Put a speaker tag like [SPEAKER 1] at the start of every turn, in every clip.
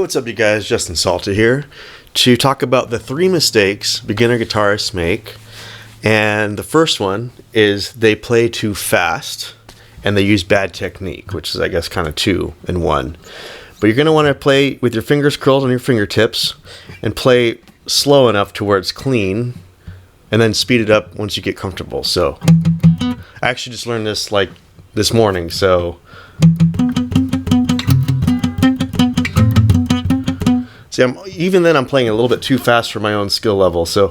[SPEAKER 1] what's up, you guys? Justin Salta here to talk about the 3 mistakes beginner guitarists make. And the first one is they play too fast and they use bad technique, which is, I guess, kind of 2 in 1. But you're going to want to play with your fingers curled on your fingertips and play slow enough to where it's clean, and then speed it up once you get comfortable. So I actually just learned this like this morning, so see, even then I'm playing a little bit too fast for my own skill level. So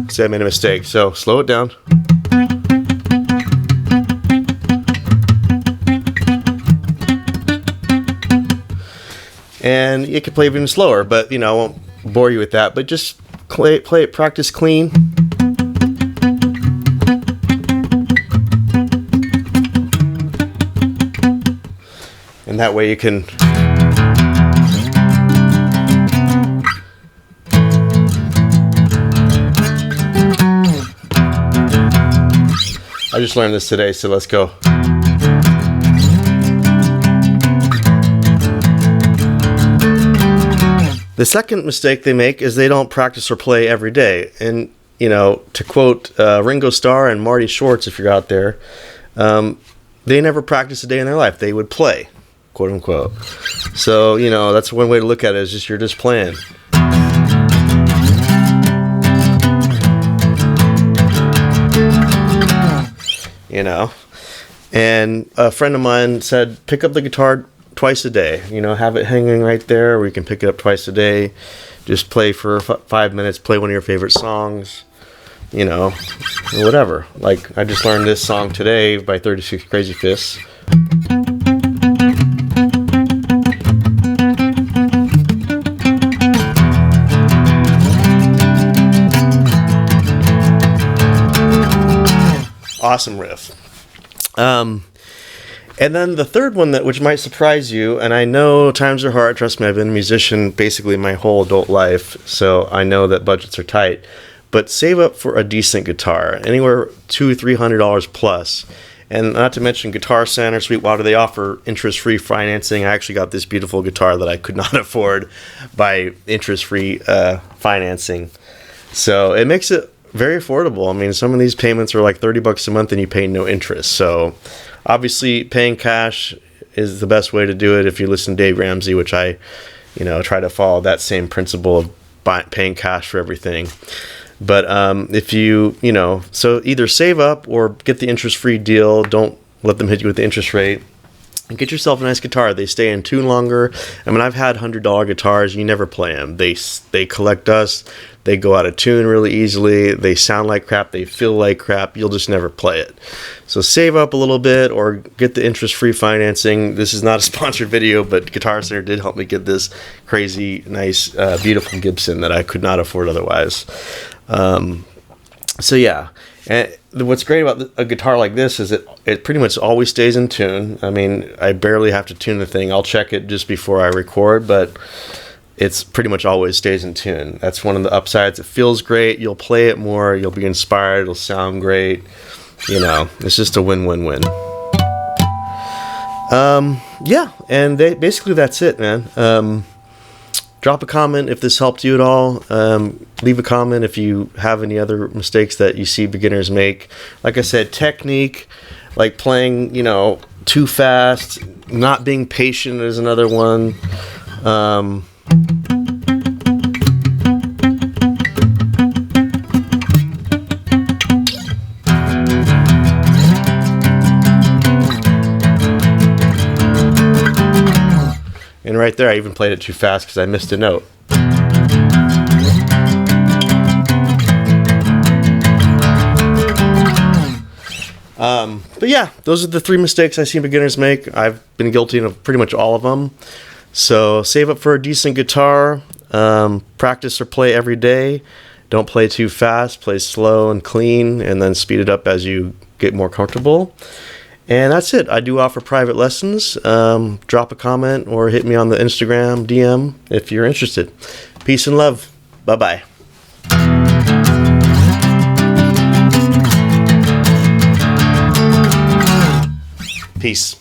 [SPEAKER 1] see, I made a mistake, so slow it down. And you can play even slower, but I won't bore you with that. But just play it, practice clean. And that way you can I just learned this today, so let's go. The second mistake they make is they don't practice or play every day. And, to quote Ringo Starr and Marty Schwartz, if you're out there, they never practice a day in their life. They would play, quote unquote. So, that's one way to look at it, is just you're just playing. And a friend of mine said, pick up the guitar twice a day, have it hanging right there, or you can pick it up twice a day. Just play for 5 minutes, play one of your favorite songs, whatever. Like, I just learned this song today by 36 Crazy Fists. Awesome riff. And then the third one, which might surprise you, and I know times are hard. Trust me, I've been a musician basically my whole adult life, so I know that budgets are tight. But save up for a decent guitar, anywhere $200-300 plus. And not to mention Guitar Center, Sweetwater, they offer interest-free financing. I actually got this beautiful guitar that I could not afford by interest-free financing. So it makes it very affordable. I mean, some of these payments are like $30 a month and you pay no interest. So obviously paying cash is the best way to do it. If you listen to Dave Ramsey, which I, try to follow that same principle of paying cash for everything. But if you, so either save up or get the interest-free deal. Don't let them hit you with the interest rate. And get yourself a nice guitar. They stay in tune longer. I mean, I've had $100 guitars. You never play them. They collect dust. They go out of tune really easily. They sound like crap. They feel like crap. You'll just never play it. So save up a little bit or get the interest-free financing. This is not a sponsored video, but Guitar Center did help me get this crazy, nice, beautiful Gibson that I could not afford otherwise. So yeah. And what's great about a guitar like this is it pretty much always stays in tune. I mean, I barely have to tune the thing. I'll check it just before I record, but it's pretty much always stays in tune. That's one of the upsides. It feels great. You'll play it more. You'll be inspired. It'll sound great. It's just a win-win-win. Yeah, and basically that's it, man. Drop a comment if this helped you at all. Leave a comment if you have any other mistakes that you see beginners make. Like I said, technique, like playing, too fast, not being patient is another one. And right there, I even played it too fast because I missed a note. But yeah, those are the 3 mistakes I see beginners make. I've been guilty of pretty much all of them. So save up for a decent guitar. Practice or play every day. Don't play too fast. Play slow and clean, and then speed it up as you get more comfortable. And that's it. I do offer private lessons. Drop a comment or hit me on the Instagram DM if you're interested. Peace and love. Bye-bye. Peace.